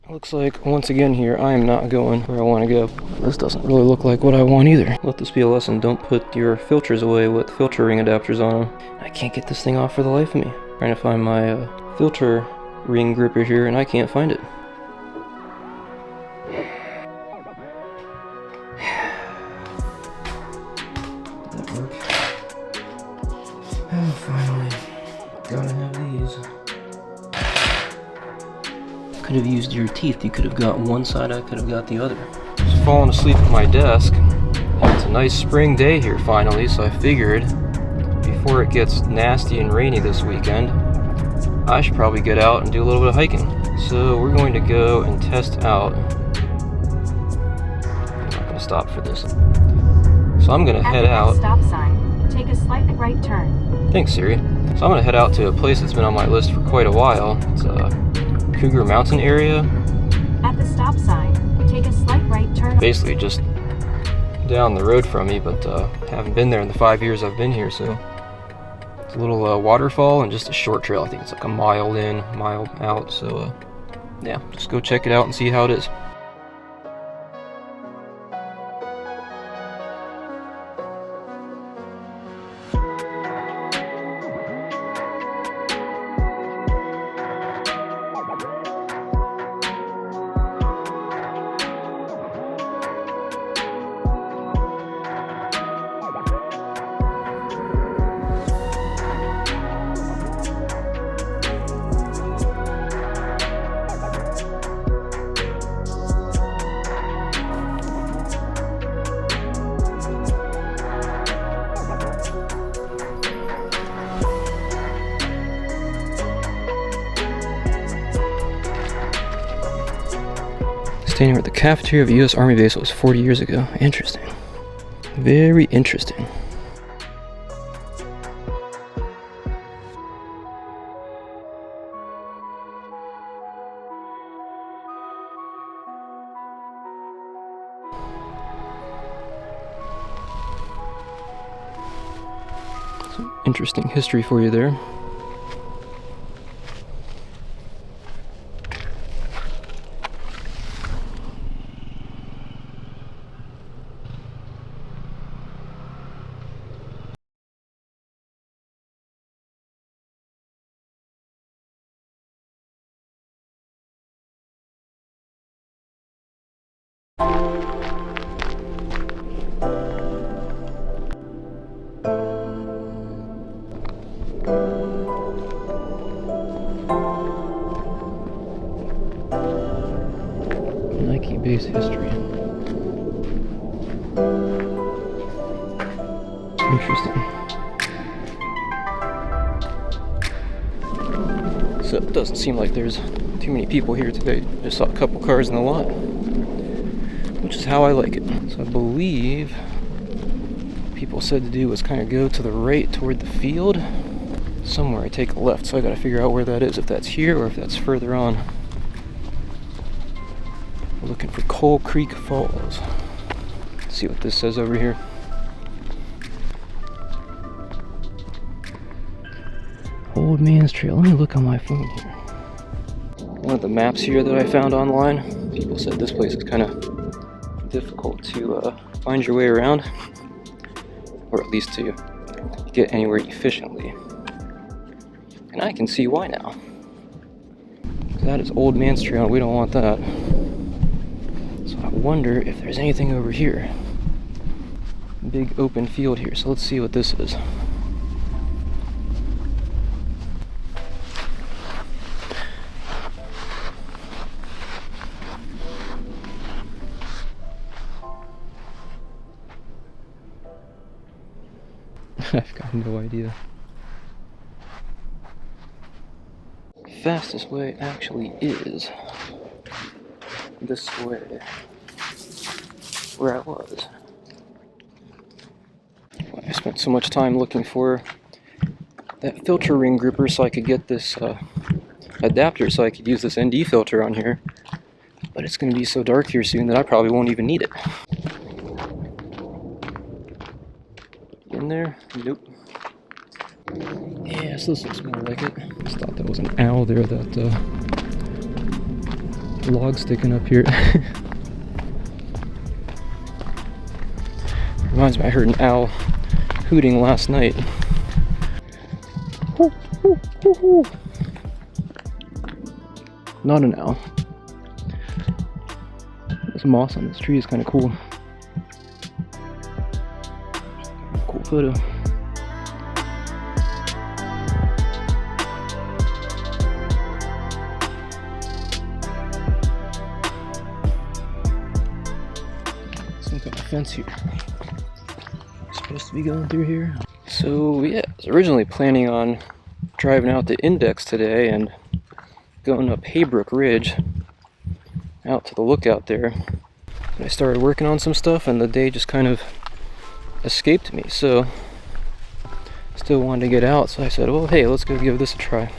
Looks like, once again here, I am not going where I want to go. This doesn't really look like what I want either. Let this be a lesson. Don't put your filters away with filter ring adapters on them. I can't get this thing off for the life of me. Trying to find my filter ring gripper here, and I can't find it. Did that work? Oh, finally. Gotta have these. Could have used your teeth. You could have got one side, I could have got the other. Just falling asleep at my desk. It's a nice spring day here finally, so I figured before it gets nasty and rainy this weekend, I should probably get out and do a little bit of hiking. So we're going to go and test out. I'm not going to stop for this. So I'm going to head out. Stop sign. Take a slight right turn. Thanks, Siri. So I'm going to head out to a place that's been on my list for quite a while. It's Cougar Mountain area. At the stop sign, take a slight right turn. Basically just down the road from me, but haven't been there in the 5 years I've been here, so it's a little waterfall and just a short trail. I think it's like a mile in, mile out, so yeah, just go check it out and see how it is. Standing at the cafeteria of a U.S. Army base that was 40 years ago. Interesting. Very interesting. Some interesting history for you there. Nike base history. Interesting. So it doesn't seem like there's too many people here today. Just saw a couple cars in the lot, which is how I like it. So I believe people said to do was kind of go to the right toward the field. Somewhere I take a left, so I gotta figure out where that is, if that's here or if that's further on. We're looking for Coal Creek Falls. Let's see what this says over here. Old Man's Trail. Let me look on my phone here. One of the maps here that I found online, people said this place is kind of difficult to find your way around, or at least to get anywhere efficiently. And I can see why now. That is Old Man's Trail, and we don't want that. So I wonder if there's anything over here. Big open field here, so let's see what this is. I've got no idea. Fastest way actually is this way, where I was. I spent so much time looking for that filter ring gripper so I could get this adapter so I could use this ND filter on here, but it's going to be so dark here soon that I probably won't even need it. In there? Nope. Yes, this looks more like it. Just thought that was an owl there that log sticking up here. Reminds me, I heard an owl hooting last night. Not an owl. This moss on this tree is kind of cool. Cool photo. Some kind of fence here. Supposed to be going through here. So yeah, I was originally planning on driving out to Index today and going up Haybrook Ridge out to the lookout there. And I started working on some stuff and the day just kind of escaped me, so still wanted to get out, so I said, well, hey, let's go give this a try.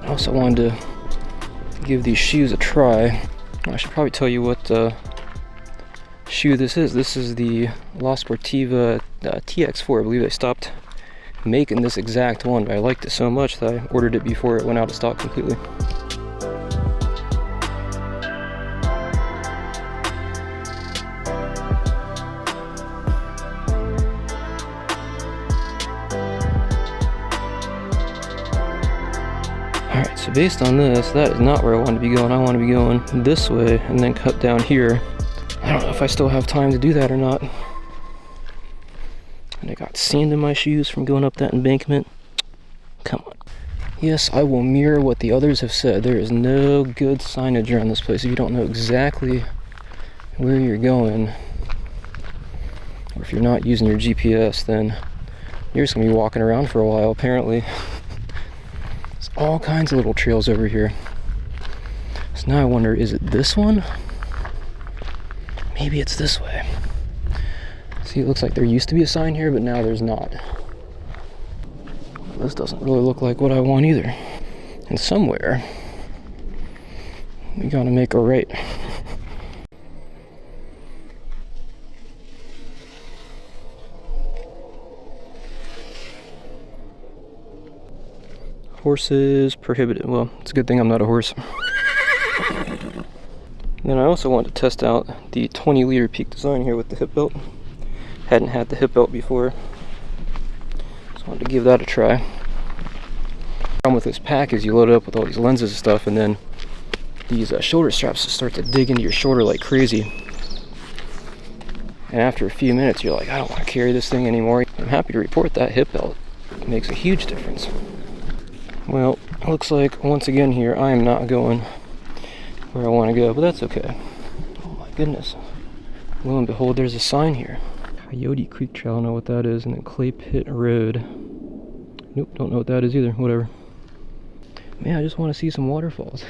I also wanted to give these shoes a try. I should probably tell you what shoe this is. This is the La Sportiva TX4. I believe they stopped making this exact one, but I liked it so much that I ordered it before it went out of stock completely. Alright, so based on this, that is not where I want to be going. I want to be going this way and then cut down here. I don't know if I still have time to do that or not. And I got sand in my shoes from going up that embankment. Come on. Yes, I will mirror what the others have said. There is no good signage around this place. If you don't know exactly where you're going, or if you're not using your GPS, then you're just going to be walking around for a while, apparently. All kinds of little trails over here. So now I wonder, is it this one? Maybe it's this way. See, it looks like there used to be a sign here, but now there's not. This doesn't really look like what I want either. And somewhere, we gotta make a right. Horses prohibited. Well, it's a good thing I'm not a horse. Then I also wanted to test out the 20-liter Peak design here with the hip belt. Hadn't had the hip belt before, so I wanted to give that a try. The problem with this pack is you load it up with all these lenses and stuff, and then these shoulder straps just start to dig into your shoulder like crazy. And after a few minutes, you're like, I don't want to carry this thing anymore. I'm happy to report that hip belt makes a huge difference. Well, it looks like once again here I am not going where I want to go, but that's okay. Oh my goodness. Lo and behold, there's a sign here. Coyote Creek Trail, I don't know what that is, and then Clay Pit Road. Nope, don't know what that is either, whatever. Man, I just want to see some waterfalls.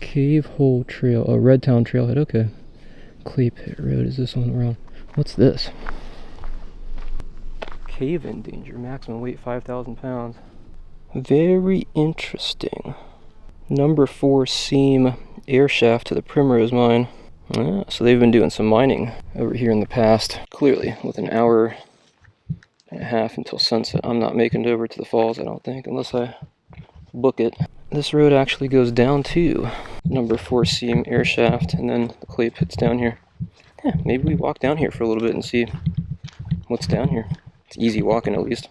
Cave Hole Trail, oh, Red Town Trailhead, okay. Clay Pit Road, is this one around? What's this? Cave in danger, maximum weight 5,000 pounds. Very interesting. Number 4 seam air shaft to the Primrose mine. So they've been doing some mining over here in the past. Clearly, with an hour and a half until sunset, I'm not making it over to the falls, I don't think, unless I book it. This road actually goes down to number 4 seam air shaft, and then the clay pit's down here. Yeah, maybe we walk down here for a little bit and see what's down here. It's easy walking, at least.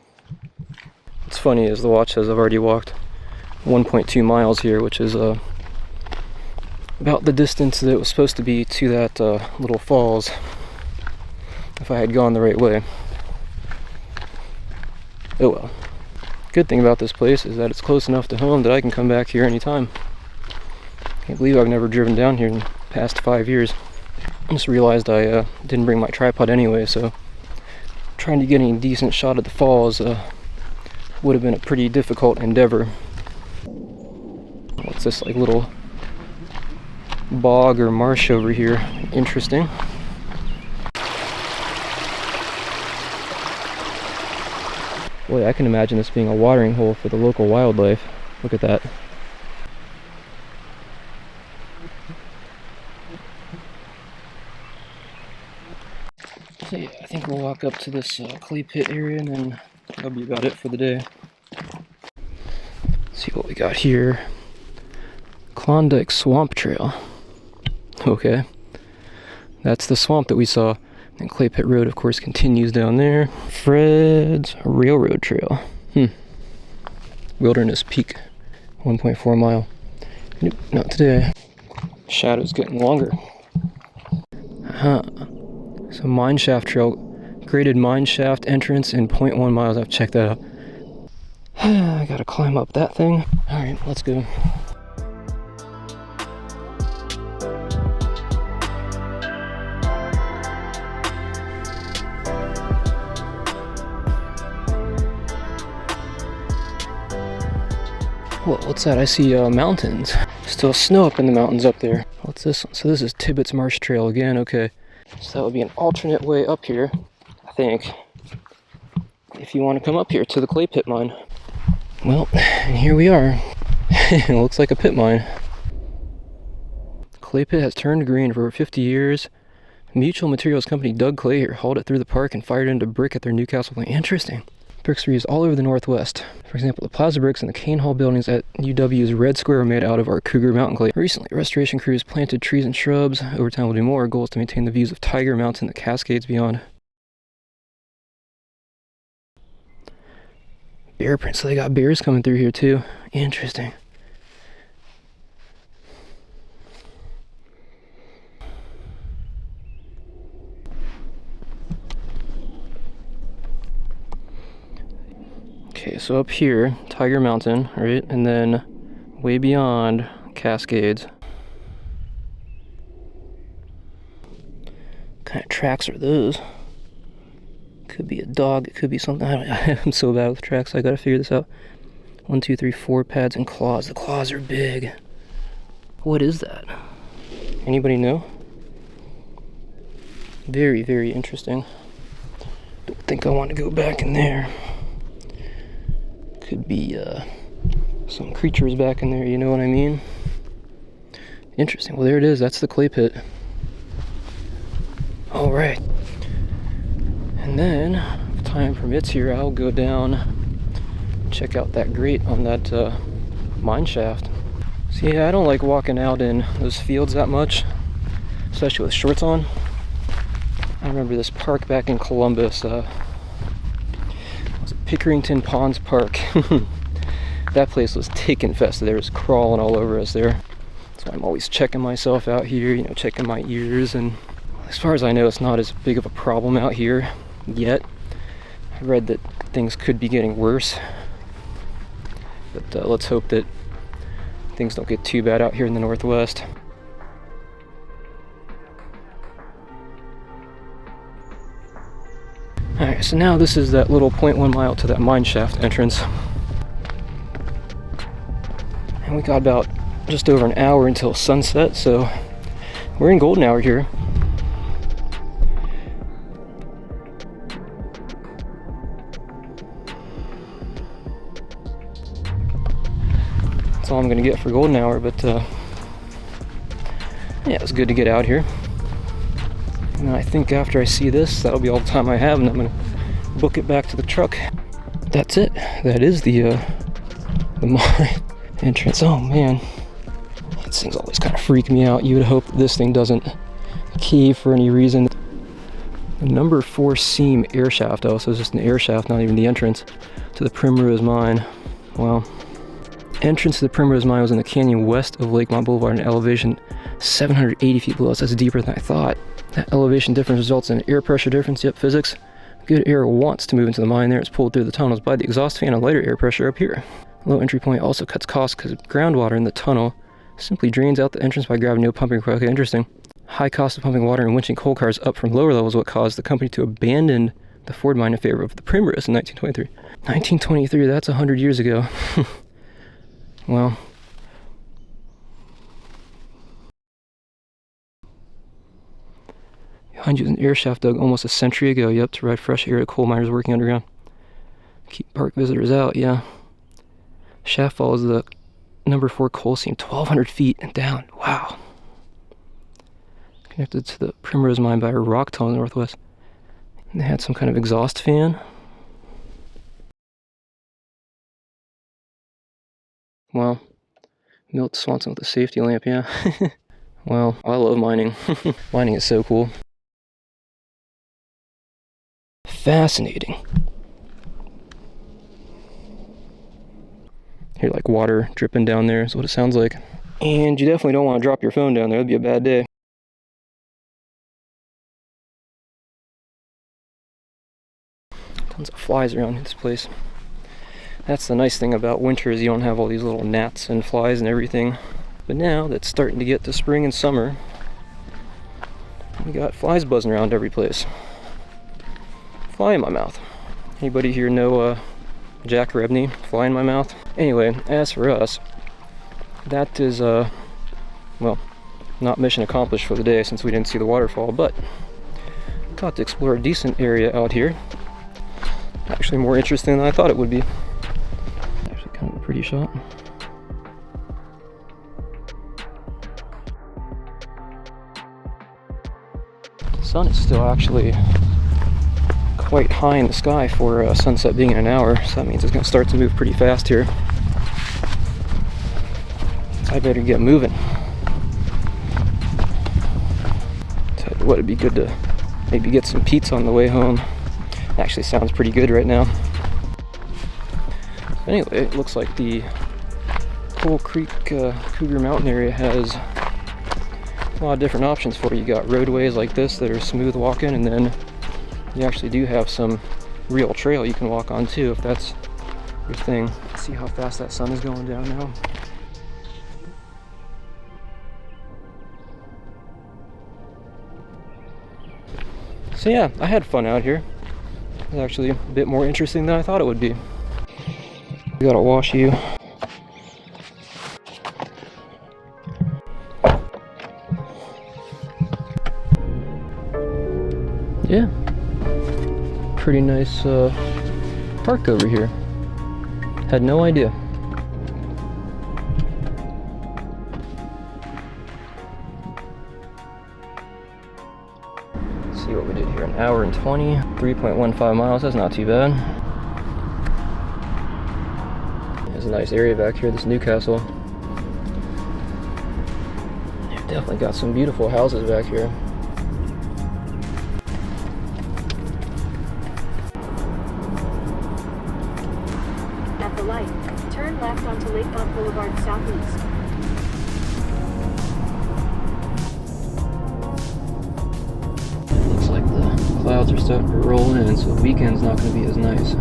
What's funny is the watch says I've already walked 1.2 miles here, which is about the distance that it was supposed to be to that little falls if I had gone the right way. Oh well. Good thing about this place is that it's close enough to home that I can come back here anytime. Can't believe I've never driven down here in the past 5 years. I just realized I didn't bring my tripod anyway, so trying to get any decent shot at the falls would have been a pretty difficult endeavor. What's this, like, little bog or marsh over here? Interesting. Boy, I can imagine this being a watering hole for the local wildlife. Look at that. So yeah, I think we'll walk up to this clay pit area and then that'll be about it for the day. Let's see what we got here. Klondike Swamp Trail. Okay. That's the swamp that we saw. And Clay Pit Road, of course, continues down there. Fred's Railroad Trail. Wilderness Peak. 1.4 mile. Nope, not today. Shadow's getting longer. So mine shaft trail, graded mine shaft entrance in 0.1 miles. I've checked that out. I gotta climb up that thing. Alright, let's go. Whoa, what's that? I see mountains. Still snow up in the mountains up there. What's this one? So this is Tibbetts Marsh Trail again, okay. So that would be an alternate way up here, I think, if you want to come up here to the clay pit mine. Well, and here we are. It looks like a pit mine. Clay pit has turned green for over 50 years. Mutual Materials Company dug clay here, hauled it through the park, and fired it into brick at their Newcastle plant. Interesting. Bricks are used all over the Northwest. For example, the plaza bricks and the cane hall buildings at UW's Red Square are made out of our Cougar Mountain clay. Recently, restoration crews planted trees and shrubs. Over time, we'll do more. Our goal is to maintain the views of Cougar Mountain and the Cascades beyond. Bear prints, so they got bears coming through here too. Interesting. Okay, so up here, Cougar Mountain, right? And then way beyond, Cascades. What kind of tracks are those? Could be a dog, it could be something. I'm so bad with tracks, I gotta figure this out. 1, 2, 3, 4 pads and claws. The claws are big. What is that? Anybody know? Very, very interesting. Don't think I want to go back in there. Could be some creatures back in there, you know what I mean? Interesting. Well, there it is. That's the clay pit. All right. And then, if time permits here, I'll go down, check out that grate on that mine shaft. So yeah, I don't like walking out in those fields that much, especially with shorts on. I remember this park back in Columbus, Pickerington Ponds Park. That place was tick infested. There was crawling all over us there. So I'm always checking myself out here, you know, checking my ears, and as far as I know, it's not as big of a problem out here yet. I read that things could be getting worse, but let's hope that things don't get too bad out here in the Northwest. Alright, so now this is that little 0.1 mile to that mine shaft entrance. And we got about just over an hour until sunset, so we're in golden hour here. That's all I'm gonna get for golden hour, but yeah, it was good to get out here. And I think after I see this, that'll be all the time I have, and I'm gonna book it back to the truck. That's it. That is the mine entrance. Oh man, these things always kind of freak me out. You would hope that this thing doesn't cave for any reason. The number 4 seam air shaft. Oh, so it's just an air shaft, not even the entrance to the Primrose mine. Well, entrance to the Primrose mine was in the canyon west of Lakemont Boulevard, an elevation 780 feet below us. That's deeper than I thought. That elevation difference results in an air pressure difference. Yep, physics. Good air wants to move into the mine there. It's pulled through the tunnels by the exhaust fan and lighter air pressure up here. Low entry point also cuts costs because groundwater in the tunnel simply drains out the entrance by gravity, no pumping. Okay, interesting. High cost of pumping water and winching coal cars up from lower levels what caused the company to abandon the Ford mine in favor of the Primrose in 1923. 1923, that's 100 years ago. Well, behind you is an air shaft dug almost a century ago, yep, to provide fresh air to coal miners working underground. Keep park visitors out, yeah. Shaft follows the number 4 coal seam 1,200 feet and down. Wow. Connected to the Primrose mine by a rock tunnel in the northwest. And they had some kind of exhaust fan. Wow. Milt Swanson with a safety lamp, yeah. Wow, I love mining. Mining is so cool. Fascinating. Hear like water dripping down there is what it sounds like. And you definitely don't want to drop your phone down there, that'd be a bad day. Tons of flies around this place. That's the nice thing about winter is you don't have all these little gnats and flies and everything. But now that's starting to get to spring and summer, we got flies buzzing around every place. Fly in my mouth. Anybody here know Jack Rebney? Fly in my mouth? Anyway, as for us, that is, well, not mission accomplished for the day since we didn't see the waterfall, but got to explore a decent area out here. Actually more interesting than I thought it would be. Actually kind of a pretty shot. The sun is still actually quite high in the sky for sunset being in an hour, so that means it's going to start to move pretty fast here. I better get moving. Tell you what, it'd be good to maybe get some pizza on the way home. Actually sounds pretty good right now. Anyway, it looks like the Coal Creek Cougar Mountain area has a lot of different options for you. You got roadways like this that are smooth walking, and then you actually do have some real trail you can walk on too if that's your thing. See how fast that sun is going down now. So yeah, I had fun out here. It was actually a bit more interesting than I thought it would be. We gotta wash you. Yeah, pretty nice park over here. Had no idea. Let's see what we did here. An hour and 20, 3.15 miles. That's not too bad. There's a nice area back here. This Newcastle. They've definitely got some beautiful houses back here. At the light, turn left onto Lakefront Boulevard Southeast. Looks like the clouds are starting to roll in, so the weekend's not going to be as nice.